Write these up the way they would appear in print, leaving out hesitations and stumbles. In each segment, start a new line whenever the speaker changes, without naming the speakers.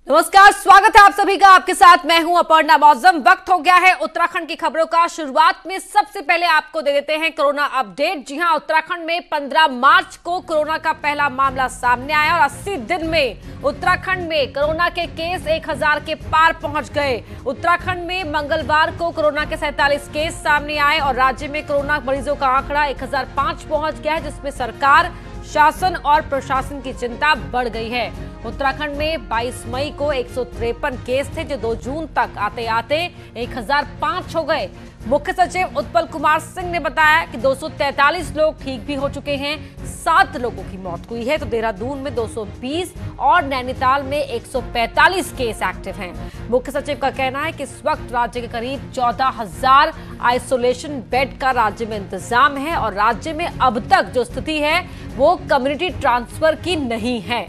नमस्कार, स्वागत है आप सभी का। आपके साथ मैं हूं अपर्णा मौजम। वक्त हो गया है उत्तराखंड की खबरों का। शुरुआत में सबसे पहले आपको दे देते हैं कोरोना अपडेट। जी हां, उत्तराखंड में 15 मार्च को कोरोना का पहला मामला सामने आया और 80 दिन में उत्तराखंड में कोरोना के केस 1000 के पार पहुंच गए। उत्तराखंड में मंगलवार को कोरोना के 47 केस सामने आए और राज्य में कोरोना मरीजों का आंकड़ा 1005 पहुंच गया है, जिसमें सरकार, शासन और प्रशासन की चिंता बढ़ गई है। उत्तराखंड में 22 मई को 153 केस थे, जो 2 जून तक आते आते 1005 हो गए। मुख्य सचिव उत्पल कुमार सिंह ने बताया कि 243 लोग ठीक भी हो चुके हैं, 7 लोगों की मौत हुई है। तो देहरादून में 220 और नैनीताल में 145 केस एक्टिव हैं। मुख्य सचिव का कहना है कि इस वक्त राज्य के करीब 14,000 आइसोलेशन बेड का राज्य में इंतजाम है और राज्य में अब तक जो स्थिति है वो कम्युनिटी ट्रांसफर की नहीं है।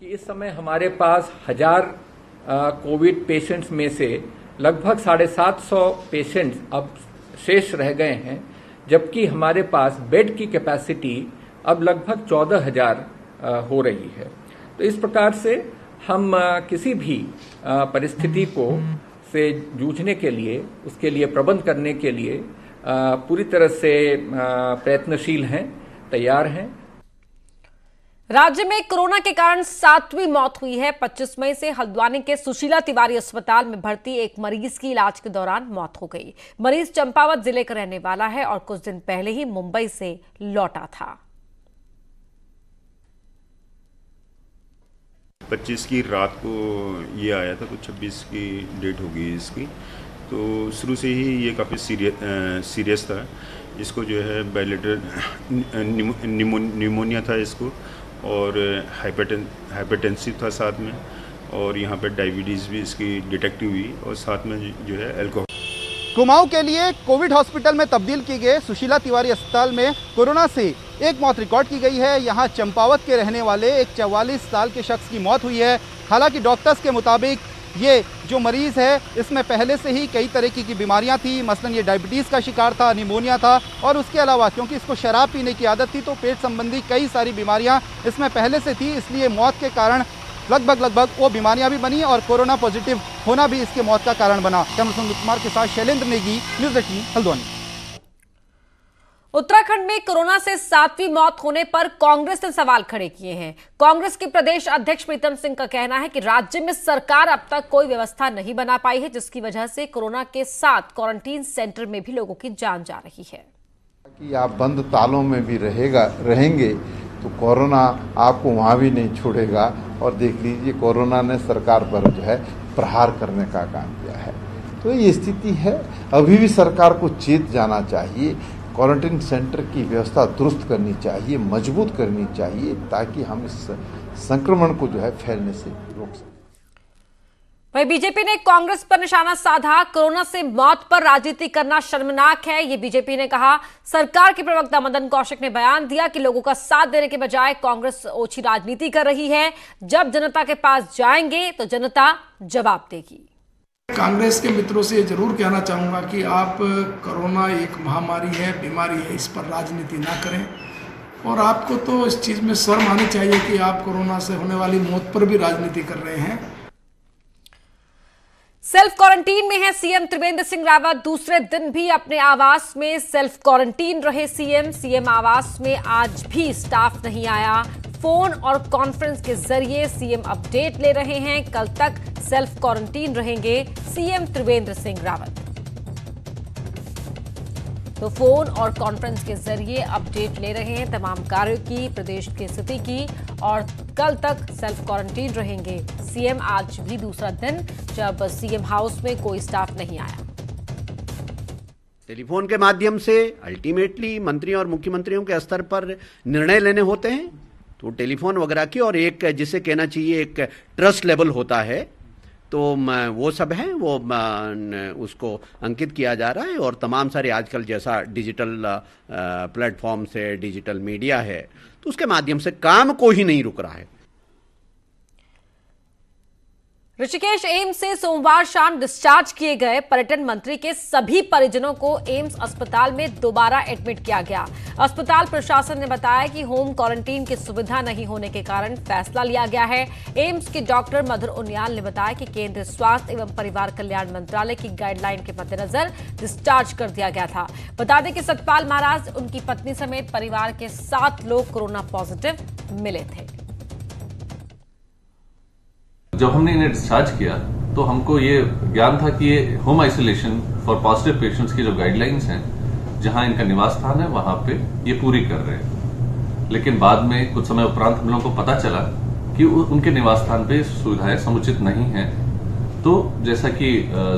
इस समय हमारे पास 1000 कोविड पेशेंट्स में से लगभग 750 पेशेंट्स अब शेष रह गए हैं, जबकि हमारे पास बेड की कैपेसिटी अब लगभग 14,000 हो रही है। तो इस प्रकार से हम किसी भी परिस्थिति को से जूझने के लिए, उसके लिए प्रबंध करने के लिए पूरी तरह से प्रयत्नशील हैं, तैयार हैं।
राज्य में कोरोना के कारण 7वीं मौत हुई है। 25 मई से हल्द्वानी के सुशीला तिवारी अस्पताल में भर्ती एक मरीज की इलाज के दौरान मौत हो गई। मरीज चंपावत जिले का रहने वाला है और कुछ दिन पहले ही मुंबई से लौटा था।
25 की रात को ये आया था, तो 26 की डेट होगी इसकी। तो शुरू से ही ये काफ़ी सीरियस था। इसको जो है बायलेटरल निमोनिया था इसको, और हाइपरटेंसिव था साथ में, और यहाँ पे डायबिटीज़ भी इसकी डिटेक्ट हुई, और साथ में जो है अल्कोहल।
कुमाऊं के लिए कोविड हॉस्पिटल में तब्दील की गई सुशीला तिवारी अस्पताल में कोरोना से एक मौत रिकॉर्ड की गई है। यहाँ चंपावत के रहने वाले एक 44 साल के शख्स की मौत हुई है। हालांकि डॉक्टर्स के मुताबिक ये जो मरीज़ है, इसमें पहले से ही कई तरह की बीमारियां थी। मसलन ये डायबिटीज़ का शिकार था, निमोनिया था, और उसके अलावा क्योंकि इसको शराब पीने की आदत थी, तो पेट संबंधी कई सारी बीमारियां इसमें पहले से थी। इसलिए मौत के कारण लगभग वो बीमारियां भी बनी और कोरोना पॉजिटिव होना भी इसके मौत का कारण बना। कैमरा पर्सन कुमार के साथ शैलेंद्र नेगी, न्यूज़ 18 हल्द्वानी।
उत्तराखंड में कोरोना से 7वीं मौत होने पर कांग्रेस ने सवाल खड़े किए हैं। कांग्रेस के प्रदेश अध्यक्ष प्रीतम सिंह का कहना है कि राज्य में सरकार अब तक कोई व्यवस्था नहीं बना पाई है, जिसकी वजह से कोरोना के साथ क्वारंटीन सेंटर में भी लोगों की जान जा रही है।
कि आप बंद तालों में भी रहेंगे तो कोरोना आपको वहां भी नहीं छोड़ेगा। और देख लीजिए, कोरोना ने सरकार पर जो है प्रहार करने का काम किया है। तो ये स्थिति है। अभी भी सरकार को चेत जाना चाहिए। क्वारंटीन सेंटर की व्यवस्था दुरुस्त करनी चाहिए, मजबूत करनी चाहिए, ताकि हम इस संक्रमण को जो है फैलने से रोक सकें।
वहीं बीजेपी ने कांग्रेस पर निशाना साधा। कोरोना से मौत पर राजनीति करना शर्मनाक है, ये बीजेपी ने कहा। सरकार के प्रवक्ता मदन कौशिक ने बयान दिया कि लोगों का साथ देने के बजाय कांग्रेस ओछी राजनीति कर रही है। जब जनता के पास जाएंगे तो जनता जवाब देगी।
कांग्रेस के मित्रों से जरूर कहना चाहूँगा कि आप कोरोना एक महामारी है, बीमारी है, इस पर राजनीति ना करें। और आपको तो इस चीज़ में शर्म आनी चाहिए कि आप कोरोना से होने वाली मौत पर भी राजनीति कर रहे हैं।
सेल्फ क्वारंटीन में है सीएम त्रिवेंद्र सिंह रावत। दूसरे दिन भी अपने आवास में सेल्फ क्वारंटीन रहे सीएम आवास में आज भी स्टाफ नहीं आया। फोन और कॉन्फ्रेंस के जरिए सीएम अपडेट ले रहे हैं। कल तक सेल्फ क्वारंटीन रहेंगे सीएम त्रिवेंद्र सिंह रावत। तो फोन और कॉन्फ्रेंस के जरिए अपडेट ले रहे हैं तमाम कार्यों की, प्रदेश की स्थिति की, और कल तक सेल्फ क्वारंटीन रहेंगे सीएम। आज भी दूसरा दिन जब सीएम हाउस में कोई स्टाफ नहीं आया।
टेलीफोन के माध्यम से अल्टीमेटली मंत्रियों और मुख्यमंत्रियों के स्तर पर निर्णय लेने होते हैं, तो टेलीफोन वगैरह की, और एक जिसे कहना चाहिए एक ट्रस्ट लेवल होता है, तो वो सब है, वो उसको अंकित किया जा रहा है। और तमाम सारे आजकल जैसा डिजिटल प्लेटफॉर्म से डिजिटल मीडिया है, तो उसके माध्यम से काम को ही नहीं रुक रहा है।
ऋषिकेश एम्स से सोमवार शाम डिस्चार्ज किए गए पर्यटन मंत्री के सभी परिजनों को एम्स अस्पताल में दोबारा एडमिट किया गया। अस्पताल प्रशासन ने बताया कि होम क्वारंटीन की सुविधा नहीं होने के कारण फैसला लिया गया है। एम्स के डॉक्टर मधुर उनियाल ने बताया कि केंद्रीय स्वास्थ्य एवं परिवार कल्याण मंत्रालय की गाइडलाइन के मद्देनजर डिस्चार्ज कर दिया गया था। बता दें कि सतपाल महाराज, उनकी पत्नी समेत परिवार के 7 लोग कोरोना पॉजिटिव मिले थे।
जब हमने इन्हें डिस्चार्ज किया तो हमको ये ज्ञान था कि ये home isolation for positive patients की जो गाइडलाइंस हैं, जहां इनका निवास स्थान है वहां पे ये पूरी कर रहे हैं। लेकिन बाद में कुछ समय उपरांत हम लोगों को पता चला कि उनके निवास स्थान पे सुविधाएं समुचित नहीं हैं। तो जैसा कि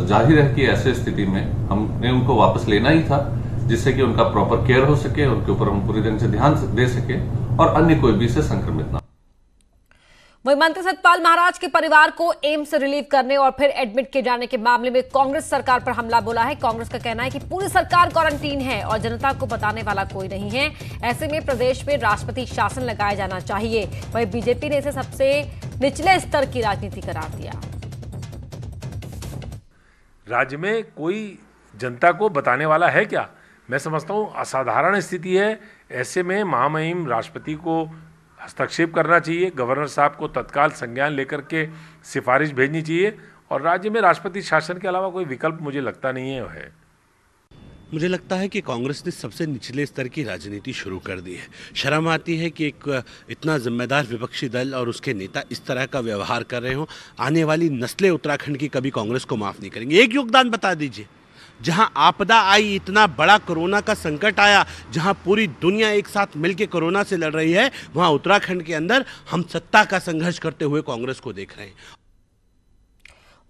जाहिर है कि ऐसे स्थिति में हमने उनको वापस लेना ही था, जिससे कि उनका प्रॉपर केयर हो सके, उनके ऊपर हम पूरी तरह से ध्यान दे सके और अन्य कोई भी इससे संक्रमित ना।
वहीं मंत्री सतपाल महाराज के परिवार को एम्स से रिलीव करने और फिर एडमिट किए जाने के मामले में कांग्रेस सरकार पर हमला बोला है। कांग्रेस का कहना है कि पूरी सरकार क्वारंटीन है और जनता को बताने वाला कोई नहीं है। ऐसे में प्रदेश में राष्ट्रपति शासन लगाया जाना चाहिए। वहीं बीजेपी ने इसे सबसे निचले स्तर की राजनीति करार दिया।
राज्य में कोई जनता को बताने वाला है क्या? मैं समझता हूं असाधारण स्थिति है। ऐसे में महामहिम राष्ट्रपति को हस्तक्षेप करना चाहिए, गवर्नर साहब को तत्काल संज्ञान लेकर के सिफारिश भेजनी चाहिए और राज्य में राष्ट्रपति शासन के अलावा कोई विकल्प मुझे लगता नहीं है।
मुझे लगता है कि कांग्रेस ने सबसे निचले स्तर की राजनीति शुरू कर दी है। शर्म आती है कि एक इतना जिम्मेदार विपक्षी दल और उसके नेता इस तरह का व्यवहार कर रहे हो। आने वाली नस्लें उत्तराखंड की कभी कांग्रेस को माफ़ नहीं करेंगे। एक योगदान बता दीजिए, जहां आपदा आई, इतना बड़ा कोरोना का संकट आया, जहां पूरी दुनिया एक साथ मिलकर कोरोना से लड़ रही है, वहां उत्तराखंड के अंदर हम सत्ता का संघर्ष करते हुए कांग्रेस को देख रहे हैं।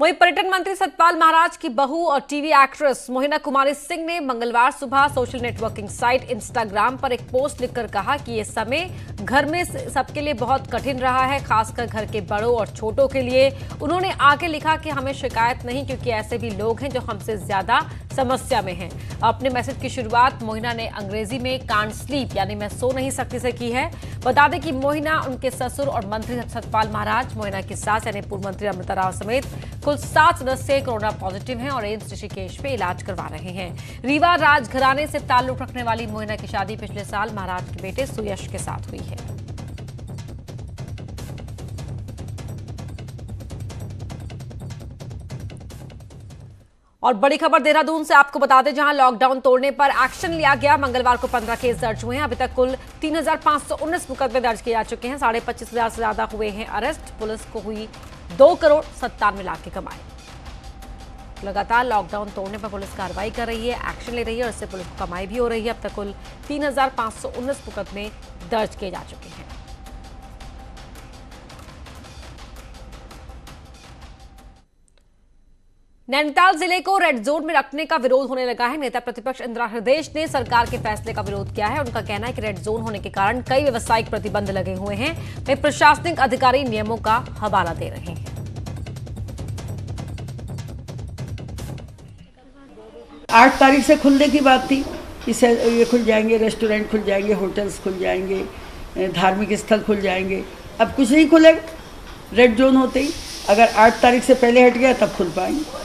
वहीं पर्यटन मंत्री सतपाल महाराज की बहू और टीवी एक्ट्रेस मोहिना कुमारी सिंह ने मंगलवार सुबह सोशल नेटवर्किंग साइट इंस्टाग्राम पर एक पोस्ट लिखकर कहा कि ये समय घर में सबके लिए बहुत कठिन रहा है, खासकर घर के बड़ों और छोटों के लिए। उन्होंने आगे लिखा कि हमें शिकायत नहीं, क्योंकि ऐसे भी लोग हैं जो हमसे ज्यादा समस्या में हैं। अपने मैसेज की शुरुआत मोहिना ने अंग्रेजी में कांट स्लीप यानी मैं सो नहीं सकती से की है। बता दें कि मोहिना, उनके ससुर और मंत्री सतपाल महाराज, मोहिना की सास यानी पूर्व मंत्री अमृता राव समेत कुल 7 सदस्य कोरोना पॉजिटिव हैं और एम्स ऋषिकेश में इलाज करवा रहे हैं। रीवा राजघराने से ताल्लुक रखने वाली मोहिना की शादी पिछले साल महाराज के बेटे सुयश के साथ हुई है। और बड़ी खबर देहरादून से आपको बता दें, जहां लॉकडाउन तोड़ने पर एक्शन लिया गया। मंगलवार को 15 केस दर्ज हुए हैं। अभी तक कुल 3,519 मुकदमे दर्ज किए जा चुके हैं। 25,500 से ज्यादा हुए हैं अरेस्ट। पुलिस को हुई 2,97,00,000 की कमाई। लगातार लॉकडाउन तोड़ने पर पुलिस कार्रवाई कर रही है, एक्शन ले रही है और इससे पुलिस को कमाई भी हो रही है। अब तक कुल 3,519 मुकदमे दर्ज किए जा चुके हैं। नैनीताल जिले को रेड जोन में रखने का विरोध होने लगा है। नेता प्रतिपक्ष इंदिरा हृदयेश ने सरकार के फैसले का विरोध किया है। उनका कहना है कि रेड जोन होने के कारण कई व्यावसायिक प्रतिबंध लगे हुए हैं। वे प्रशासनिक अधिकारी नियमों का हवाला दे रहे हैं।
8 तारीख से खुलने की बात थी कि ये खुल जाएंगे, रेस्टोरेंट खुल जाएंगे, होटल्स खुल जाएंगे, धार्मिक स्थल खुल जाएंगे। अब कुछ नहीं खुलेगा। रेड जोन होते ही अगर 8 तारीख से पहले हट गया तब खुल पाएंगे।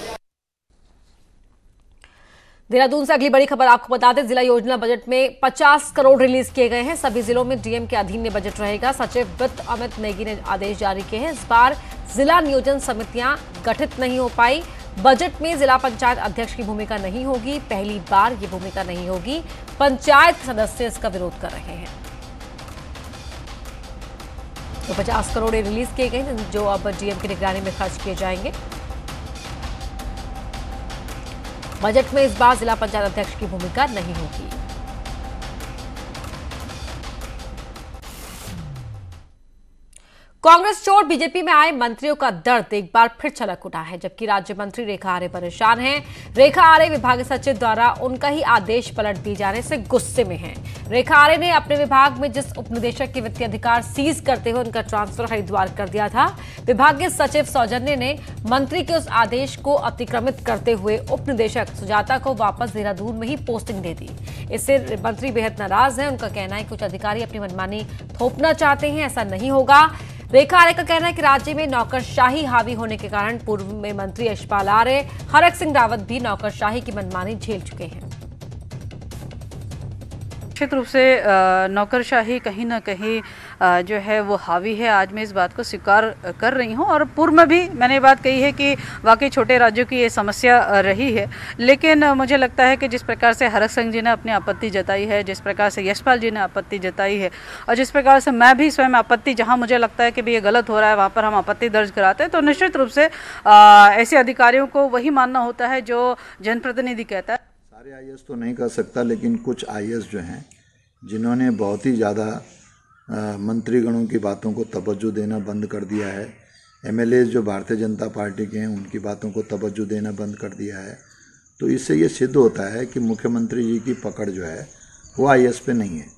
देहरादून से अगली बड़ी खबर आपको बता दें, जिला योजना बजट में 50 करोड़ रिलीज किए गए हैं। सभी जिलों में डीएम के अधीन में बजट रहेगा। सचिव वित्त अमित नेगी ने आदेश जारी किए हैं। इस बार जिला नियोजन समितियां गठित नहीं हो पाई। बजट में जिला पंचायत अध्यक्ष की भूमिका नहीं होगी। पहली बार ये भूमिका नहीं होगी। पंचायत सदस्य इसका विरोध कर रहे हैं। तो 50 करोड़ रिलीज किए गए जो अब डीएम की निगरानी में खर्च किए जाएंगे। बजट में इस बार जिला पंचायत अध्यक्ष की भूमिका नहीं होगी। कांग्रेस छोड़ बीजेपी में आए मंत्रियों का दर्द एक बार फिर छलक उठा है। जबकि राज्य मंत्री रेखा आर्य परेशान हैं। रेखा आर्य विभाग सचिव द्वारा उनका ही आदेश पलट दिए जाने से गुस्से में हैं। रेखा आर्य ने अपने विभाग में जिस उपनिदेशक के वित्तीय अधिकार सीज करते हुए उनका ट्रांसफर हरिद्वार कर दिया था, विभागीय सचिव सौजन्य ने मंत्री के उस आदेश को अतिक्रमित करते हुए उपनिदेशक सुजाता को वापस देहरादून में ही पोस्टिंग दे दी। इससे मंत्री बेहद नाराज हैं। उनका कहना है कुछ अधिकारी अपनी मनमानी थोपना चाहते हैं, ऐसा नहीं होगा। रेखा आर्य का कहना है कि राज्य में नौकरशाही हावी होने के कारण पूर्व में मंत्री यशपाल आर्य, हरक सिंह रावत भी नौकरशाही की मनमानी झेल चुके हैं।
निश्चित रूप से नौकरशाही कहीं ना कहीं जो है वो हावी है। आज मैं इस बात को स्वीकार कर रही हूँ और पूर्व में भी मैंने ये बात कही है कि वाकई छोटे राज्यों की ये समस्या रही है। लेकिन मुझे लगता है कि जिस प्रकार से हरक सिंह जी ने अपनी आपत्ति जताई है, जिस प्रकार से यशपाल जी ने आपत्ति जताई है और जिस प्रकार से मैं भी स्वयं आपत्ति, जहाँ मुझे लगता है कि भी ये गलत हो रहा है वहाँ पर हम आपत्ति दर्ज कराते हैं, तो निश्चित रूप से ऐसे अधिकारियों को वही मानना होता है जो जनप्रतिनिधि कहता है।
सारे आईएएस तो नहीं कर सकता, लेकिन कुछ आईएएस जो हैं जिन्होंने बहुत ही ज़्यादा मंत्रीगणों की बातों को तवज्जो देना बंद कर दिया है, एमएलए जो भारतीय जनता पार्टी के हैं उनकी बातों को तवज्जो देना बंद कर दिया है, तो इससे ये सिद्ध होता है कि मुख्यमंत्री जी की पकड़ जो है वो आईएएस पे नहीं है।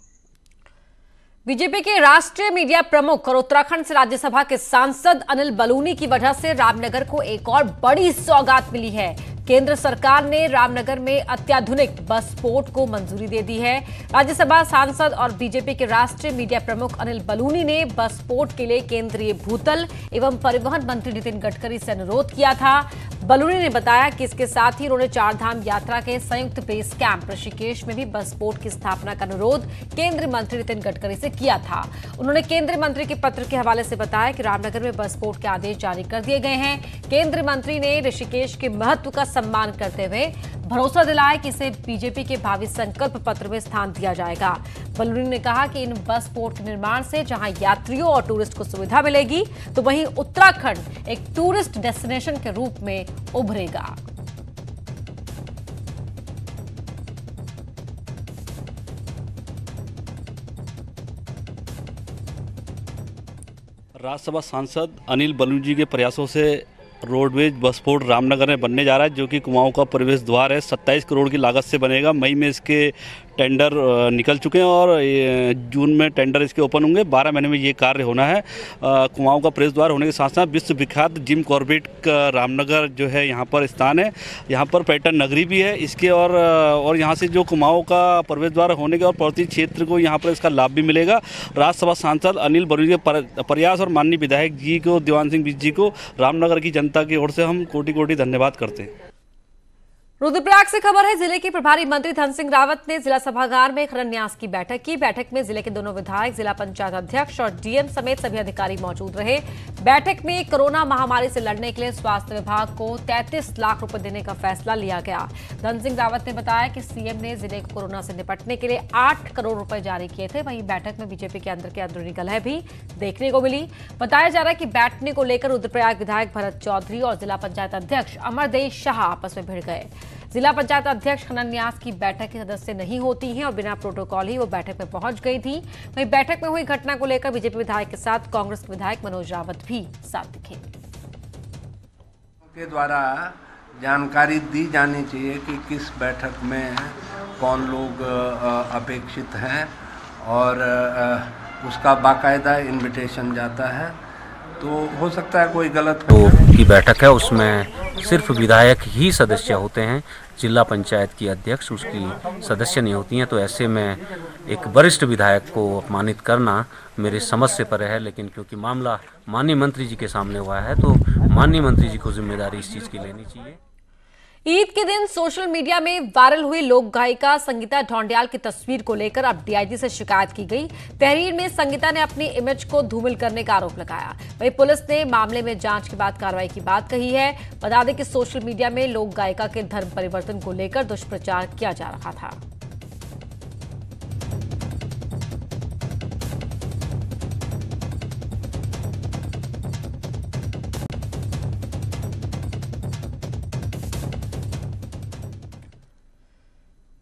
बीजेपी के राष्ट्रीय मीडिया प्रमुख और उत्तराखंड से राज्यसभा के सांसद अनिल बलूनी की वजह से रामनगर को एक और बड़ी सौगात मिली है। केंद्र सरकार ने रामनगर में अत्याधुनिक बस पोर्ट को मंजूरी दे दी है। राज्यसभा सांसद और बीजेपी के राष्ट्रीय मीडिया प्रमुख अनिल बलूनी ने बस पोर्ट के लिए केंद्रीय भूतल एवं परिवहन मंत्री नितिन गडकरी से अनुरोध किया था। बलूनी ने बताया कि इसके साथ ही उन्होंने चारधाम यात्रा के संयुक्त बेस कैंप ऋषिकेश में भी बस पोर्ट की स्थापना का अनुरोध केंद्रीय मंत्री नितिन गडकरी से किया था। उन्होंने केंद्रीय मंत्री के पत्र के हवाले से बताया कि रामनगर में बस पोर्ट के आदेश जारी कर दिए गए हैं। केंद्रीय मंत्री ने ऋषिकेश के महत्व का सम्मान करते हुए भरोसा दिलाया कि इसे बीजेपी के भावी संकल्प पत्र में स्थान दिया जाएगा। बलूनी ने कहा कि इन बस पोर्ट के निर्माण से जहां यात्रियों और टूरिस्ट को सुविधा मिलेगी, तो वहीं उत्तराखंड एक टूरिस्ट डेस्टिनेशन के रूप में उभरेगा।
राज्यसभा सांसद अनिल बलूनी जी के प्रयासों से रोडवेज बस पोर्ट रामनगर में बनने जा रहा है, जो कि कुमाऊं का प्रवेश द्वार है। 27 करोड़ की लागत से बनेगा। मई में इसके टेंडर निकल चुके हैं और जून में टेंडर इसके ओपन होंगे। 12 महीने में ये कार्य होना है। कुमाऊं का प्रवेश द्वार होने के साथ साथ विश्व विख्यात जिम कॉर्बेट का रामनगर जो है यहाँ पर स्थान है। यहाँ पर पर्यटन नगरी भी है इसके और यहाँ से जो कुमाऊं का प्रवेश द्वार होने के और पर्वतीय क्षेत्र को यहाँ पर इसका लाभ भी मिलेगा। राज्यसभा सांसद अनिल बलूनी के प्रयास और माननीय विधायक जी को, दीवान सिंह बिष्ट जी को, रामनगर की जनता की ओर से हम कोटि कोटि धन्यवाद करते हैं।
रुद्रप्रयाग से खबर है। जिले के प्रभारी मंत्री धन सिंह रावत ने जिला सभागार में शिलान्यास की बैठक की। बैठक में जिले के दोनों विधायक, जिला पंचायत अध्यक्ष और डीएम समेत सभी अधिकारी मौजूद रहे। बैठक में कोरोना महामारी से लड़ने के लिए स्वास्थ्य विभाग को 33 लाख रुपए देने का फैसला लिया गया। धन सिंह रावत ने बताया कि सीएम ने जिले को कोरोना से निपटने के लिए 8 करोड़ रुपए जारी किए थे। वहीं बैठक में बीजेपी के अंदर की अंदरूनी कलह भी देखने को मिली। बताया जा रहा है कि बैठने को लेकर रुद्रप्रयाग विधायक भरत चौधरी और जिला पंचायत अध्यक्ष अमरदेव शाह आपस में भिड़ गए। जिला पंचायत अध्यक्ष शिलान्यास की बैठक के सदस्य नहीं होती हैं और बिना प्रोटोकॉल ही वो बैठक में पहुंच गई थी। वहीं बैठक में हुई घटना को लेकर बीजेपी विधायक के साथ कांग्रेस के विधायक मनोज रावत भी साथ दिखे।
के द्वारा जानकारी दी जानी चाहिए कि किस बैठक में कौन लोग अपेक्षित हैं और उसका बाकायदा इनविटेशन जाता है। तो हो सकता है कोई गलत
की बैठक है, उसमें सिर्फ विधायक ही सदस्य होते हैं। जिला पंचायत की अध्यक्ष उसकी सदस्य नहीं होती हैं। तो ऐसे में एक वरिष्ठ विधायक को अपमानित करना मेरे समझ से परे है। लेकिन क्योंकि मामला माननीय मंत्री जी के सामने हुआ है, तो माननीय मंत्री जी को जिम्मेदारी इस चीज़ की लेनी चाहिए।
ईद के दिन सोशल मीडिया में वायरल हुई लोक गायिका संगीता ढोंडियाल की तस्वीर को लेकर अब डीआईजी से शिकायत की गई। तहरीर में संगीता ने अपनी इमेज को धूमिल करने का आरोप लगाया। वहीं पुलिस ने मामले में जांच के बाद कार्रवाई की बात कही है। बता दें कि सोशल मीडिया में लोक गायिका के धर्म परिवर्तन को लेकर दुष्प्रचार किया जा रहा था।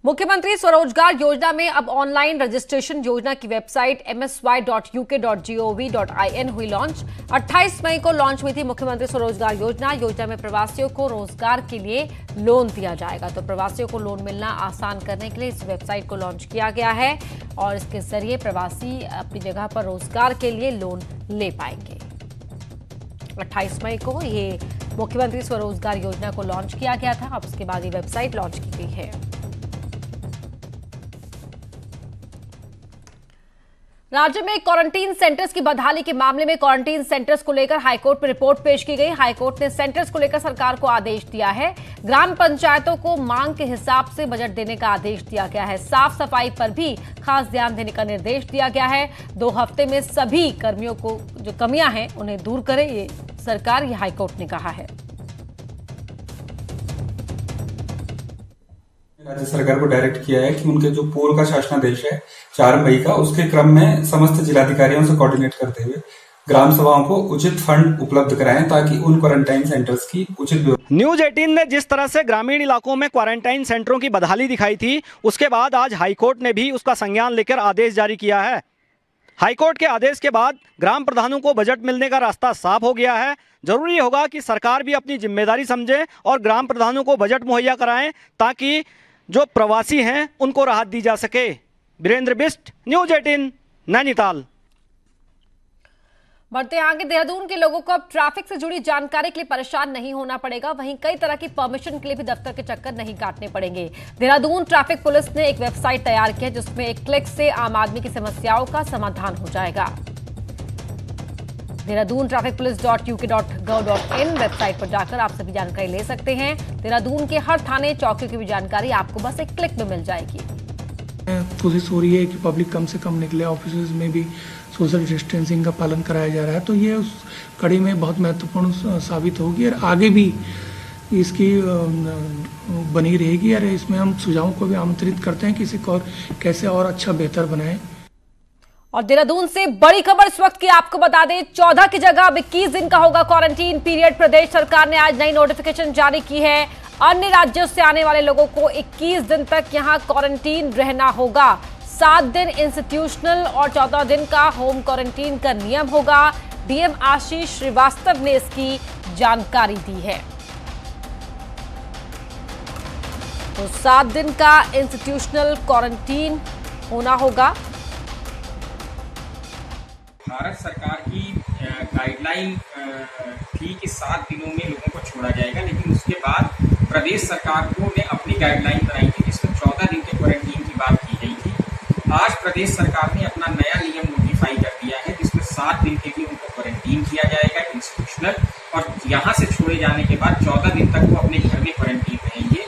मुख्यमंत्री स्वरोजगार योजना में अब ऑनलाइन रजिस्ट्रेशन योजना की वेबसाइट msy.uk.gov.in हुई लॉन्च। 28 मई को लॉन्च हुई थी मुख्यमंत्री स्वरोजगार योजना। योजना में प्रवासियों को रोजगार के लिए लोन दिया जाएगा। तो प्रवासियों को लोन मिलना आसान करने के लिए इस वेबसाइट को लॉन्च किया गया है और इसके जरिए प्रवासी अपनी जगह पर रोजगार के लिए लोन ले पाएंगे। 28 मई को ये मुख्यमंत्री स्वरोजगार योजना को लॉन्च किया गया था। अब उसके बाद ये वेबसाइट लॉन्च की गई है। राज्य में क्वारंटीन सेंटर्स की बदहाली के मामले में क्वारंटीन सेंटर्स को लेकर हाईकोर्ट में रिपोर्ट पेश की गई। हाईकोर्ट ने सेंटर्स को लेकर सरकार को आदेश दिया है। ग्राम पंचायतों को मांग के हिसाब से बजट देने का आदेश दिया गया है। साफ सफाई पर भी खास ध्यान देने का निर्देश दिया गया है। 2 हफ्ते में सभी कर्मियों को जो कमियां हैं उन्हें दूर करे ये सरकार, ये हाईकोर्ट ने कहा है।
राज्य सरकार को डायरेक्ट किया है कि उनके जो पूर्व का शासनादेश है 4 मई का, उसके क्रम में समस्त जिलाधिकारियों से कोऑर्डिनेट करते हुए ग्राम सभाओं को उचित फंड उपलब्ध कराएं ताकि उन क्वारंटाइन सेंटर्स की उचित।
न्यूज 18 ने जिस तरह से ग्रामीण इलाकों में क्वारंटाइन सेंटरों की बदहाली दिखाई थी, उसके बाद आज हाईकोर्ट ने भी उसका संज्ञान लेकर आदेश जारी किया है। हाईकोर्ट के आदेश के बाद ग्राम प्रधानों को बजट मिलने का रास्ता साफ हो गया है। जरूरी होगा कि सरकार भी अपनी जिम्मेदारी समझे और ग्राम प्रधानों को बजट मुहैया कराएं ताकि जो प्रवासी हैं उनको राहत दी जा सके। वीरेंद्र बिष्ट, न्यूज 18, नैनीताल।
बढ़ते आगे, देहरादून के लोगों को अब ट्रैफिक से जुड़ी जानकारी के लिए परेशान नहीं होना पड़ेगा। वहीं कई तरह की परमिशन के लिए भी दफ्तर के चक्कर नहीं काटने पड़ेंगे। देहरादून ट्रैफिक पुलिस ने एक वेबसाइट तैयार की है जिसमें एक क्लिक से आम आदमी की समस्याओं का समाधान हो जाएगा। देहरादून ट्रैफिक पुलिस.uk.gov.in वेबसाइट पर जाकर आप सभी जानकारी ले सकते हैं। देहरादून के हर थाने चौकियों की भी जानकारी आपको बस एक क्लिक में मिल जाएगी।
कोशिश हो रही है कि पब्लिक कम से कम निकले, ऑफिस में भी सोशल डिस्टेंसिंग का पालन कराया जा रहा है, तो ये उस कड़ी में बहुत महत्वपूर्ण साबित होगी और आगे भी इसकी बनी रहेगी। और इसमें हम सुझावों को भी आमंत्रित करते हैं कि इसे और कैसे और अच्छा बेहतर बनाएं।
और देहरादून से बड़ी खबर इस वक्त की आपको बता दें, 14 की जगह अब 21 दिन का होगा क्वारंटीन पीरियड। प्रदेश सरकार ने आज नई नोटिफिकेशन जारी की है। अन्य राज्यों से आने वाले लोगों को 21 दिन तक यहां क्वारंटीन रहना होगा। 7 दिन इंस्टीट्यूशनल और 14 दिन का होम क्वारंटीन का नियम होगा। डीएम आशीष श्रीवास्तव ने इसकी जानकारी दी है। तो 7 दिन का इंस्टीट्यूशनल क्वारंटीन होना होगा।
भारत सरकार की गाइडलाइन थी कि 7 दिनों में लोगों को छोड़ा जाएगा, लेकिन उसके बाद प्रदेश सरकार को ने अपनी गाइडलाइन बनाई थी जिसमें 14 दिन के क्वारंटीन की बात की गई थी। आज प्रदेश सरकार ने अपना नया नियम नोटिफाई कर दिया है जिसमें 7 दिन के लिए उनको क्वारंटीन किया जाएगा इंस्टीट्यूशनल, और यहाँ से छोड़े जाने के बाद 14 दिन तक वो अपने घर में क्वारंटीन रहेंगे।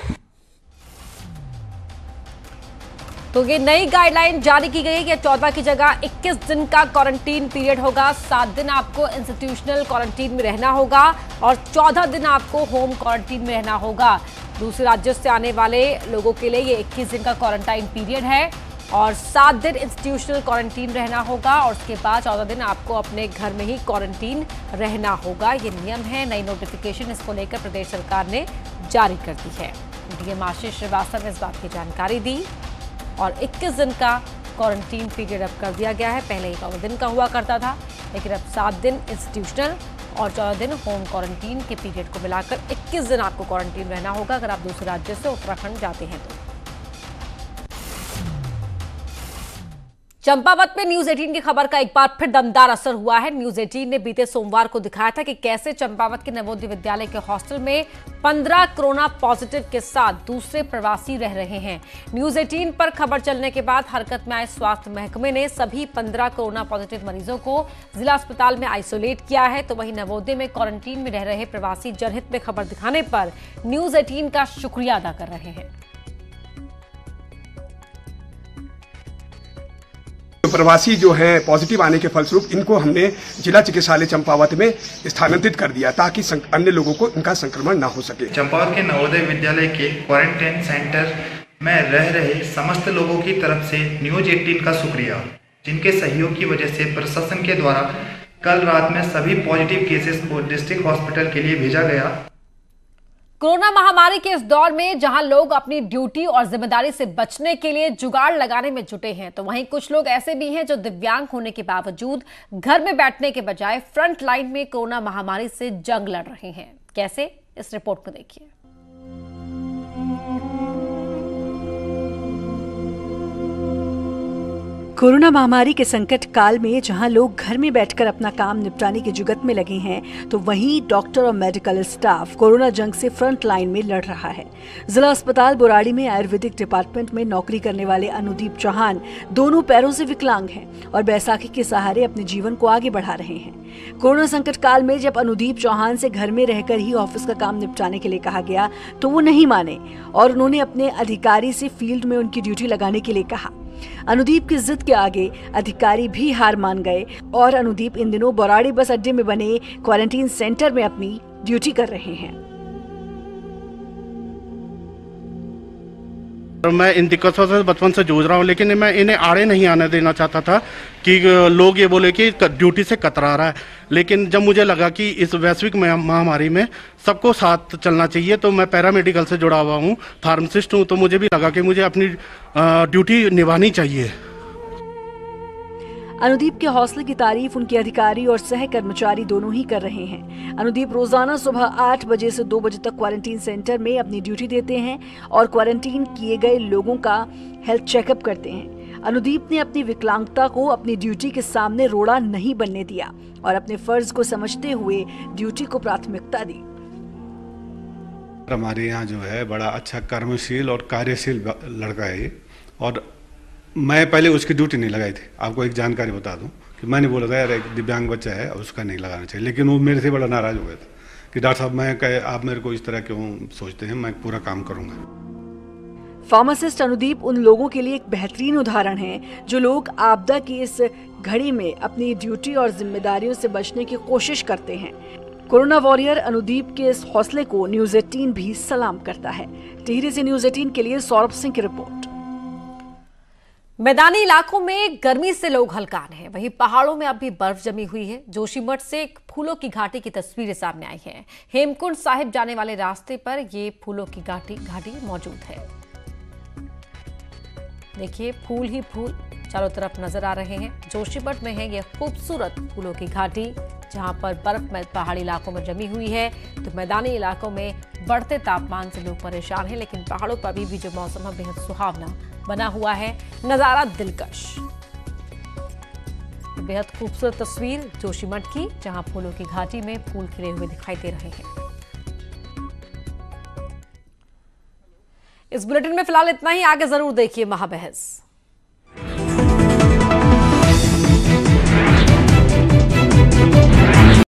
तो ये नई गाइडलाइन जारी की गई है कि 14 की जगह 21 दिन का क्वारंटीन पीरियड होगा। 7 दिन आपको इंस्टीट्यूशनल क्वारंटीन में रहना होगा और 14 दिन आपको होम क्वारंटीन में रहना होगा। दूसरे राज्यों से आने वाले लोगों के लिए ये 21 दिन का क्वारंटाइन पीरियड है और 7 दिन इंस्टीट्यूशनल क्वारंटीन रहना होगा और उसके बाद 14 दिन आपको अपने घर में ही क्वारंटीन रहना होगा। ये नियम है। नई नोटिफिकेशन इसको लेकर प्रदेश सरकार ने जारी कर दी है। डीएम आशीष श्रीवास्तव ने इस बात की जानकारी दी और 21 दिन का क्वारंटीन पीरियड अब कर दिया गया है। पहले 14 दिन का हुआ करता था, लेकिन अब 7 दिन इंस्टीट्यूशनल और 14 दिन होम क्वारंटीन के पीरियड को मिलाकर 21 दिन आपको क्वारंटीन रहना होगा अगर आप दूसरे राज्य से उत्तराखंड जाते हैं तो। चंपावत में न्यूज 18 की खबर का एक बार फिर दमदार असर हुआ है। न्यूज 18 ने बीते सोमवार को दिखाया था कि कैसे चंपावत के नवोदय विद्यालय के हॉस्टल में 15 कोरोना पॉजिटिव के साथ दूसरे प्रवासी रह रहे हैं। न्यूज 18 पर खबर चलने के बाद हरकत में आए स्वास्थ्य महकमे ने सभी 15 कोरोना पॉजिटिव मरीजों को जिला अस्पताल में आइसोलेट किया है। तो वहीं नवोदय में क्वारंटीन में रह रहे प्रवासी जनहित में खबर दिखाने पर न्यूज 18 का शुक्रिया अदा कर रहे हैं।
प्रवासी जो हैं पॉजिटिव आने के फलस्वरूप इनको हमने जिला चिकित्सालय चंपावत में स्थानांतरित कर दिया ताकि अन्य लोगों को इनका संक्रमण ना हो सके।
चंपावत के नवोदय विद्यालय के क्वारंटाइन सेंटर में रह रहे समस्त लोगों की तरफ से न्यूज 18 का शुक्रिया, जिनके सहयोग की वजह से प्रशासन के द्वारा कल रात में सभी पॉजिटिव केसेस को डिस्ट्रिक्ट हॉस्पिटल के लिए भेजा गया।
कोरोना महामारी के इस दौर में जहां लोग अपनी ड्यूटी और जिम्मेदारी से बचने के लिए जुगाड़ लगाने में जुटे हैं, तो वहीं कुछ लोग ऐसे भी हैं जो दिव्यांग होने के बावजूद घर में बैठने के बजाय फ्रंट लाइन में कोरोना महामारी से जंग लड़ रहे हैं। कैसे, इस रिपोर्ट में देखिए।
कोरोना महामारी के संकट काल में जहां लोग घर में बैठकर अपना काम निपटाने की जुगत में लगे हैं, तो वहीं डॉक्टर और मेडिकल स्टाफ कोरोना जंग से फ्रंट लाइन में लड़ रहा है। जिला अस्पताल बुराड़ी में आयुर्वेदिक डिपार्टमेंट में नौकरी करने वाले अनुदीप चौहान दोनों पैरों से विकलांग हैं और बैसाखी के सहारे अपने जीवन को आगे बढ़ा रहे हैं। कोरोना संकट काल में जब अनुदीप चौहान से घर में रहकर ही ऑफिस का काम निपटाने के लिए कहा गया तो वो नहीं माने और उन्होंने अपने अधिकारी से फील्ड में उनकी ड्यूटी लगाने के लिए कहा। अनुदीप की जिद के आगे अधिकारी भी हार मान गए और अनुदीप इन दिनों बुराड़ी बस अड्डे में बने क्वारंटीन सेंटर में अपनी ड्यूटी कर रहे हैं।
मैं इन दिक्कतों से बचपन से जूझ रहा हूँ, लेकिन मैं इन्हें आड़े नहीं आने देना चाहता था कि लोग ये बोले कि ड्यूटी से कतरा रहा है। लेकिन जब मुझे लगा कि इस वैश्विक महामारी में सबको साथ चलना चाहिए, तो मैं पैरामेडिकल से जुड़ा हुआ हूँ, फार्मासिस्ट हूँ, तो मुझे भी लगा कि मुझे अपनी ड्यूटी निभानी चाहिए।
अनुदीप के हौसले की तारीफ उनके अधिकारी और सह कर्मचारी दोनों ही कर रहे हैं। अनुदीप रोजाना सुबह 8 बजे से 2 बजे तक क्वारंटीन सेंटर में अपनी ड्यूटी देते हैं और क्वारंटीन किए गए लोगों का हेल्थ चेकअप करते हैं। अनुदीप ने अपनी विकलांगता को अपनी ड्यूटी के सामने रोड़ा नहीं बनने दिया और अपने फर्ज को समझते हुए ड्यूटी को प्राथमिकता दी।
हमारे यहाँ जो है बड़ा अच्छा कर्मशील और कार्यशील लड़का है ये, और मैं पहले उसकी ड्यूटी नहीं लगाई थी। आपको एक जानकारी बता दूं कि मैंने बोला था यार एक दिव्यांग बच्चा है और उसका नहीं लगाना चाहिए, लेकिन वो मेरे से बड़ा नाराज हो गया था कि डॉक्टर साहब मैं कहे आप मेरे को इस तरह क्यों सोचते हैं, मैं पूरा काम करूंगा।
फार्मासिस्ट अनुदीप उन लोगों के लिए एक बेहतरीन उदाहरण है जो लोग आपदा की इस घड़ी में अपनी ड्यूटी और जिम्मेदारियों से बचने की कोशिश करते हैं। कोरोना वॉरियर अनुदीप के इस हौसले को न्यूज 18 भी सलाम करता है। टिहरी से न्यूज 18 के लिए सौरभ सिंह की रिपोर्ट।
मैदानी इलाकों में गर्मी से लोग हलकान हैं, वहीं पहाड़ों में अब भी बर्फ जमी हुई है। जोशीमठ से फूलों की घाटी की तस्वीरें सामने आई हैं। हेमकुंड साहिब जाने वाले रास्ते पर ये फूलों की घाटी मौजूद है। देखिए फूल ही फूल चारों तरफ नजर आ रहे हैं। जोशीमठ में है ये खूबसूरत फूलों की घाटी, जहां पर बर्फ में पहाड़ी इलाकों में जमी हुई है। तो मैदानी इलाकों में बढ़ते तापमान से लोग परेशान हैं, लेकिन पहाड़ों पर अभी भी जो मौसम है बेहद सुहावना बना हुआ है। नजारा दिलकश, बेहद खूबसूरत तस्वीर जोशीमठ की, जहां फूलों की घाटी में फूल खिले हुए दिखाई दे रहे हैं। इस बुलेटिन में फिलहाल इतना ही। आगे जरूर देखिए महाबहस।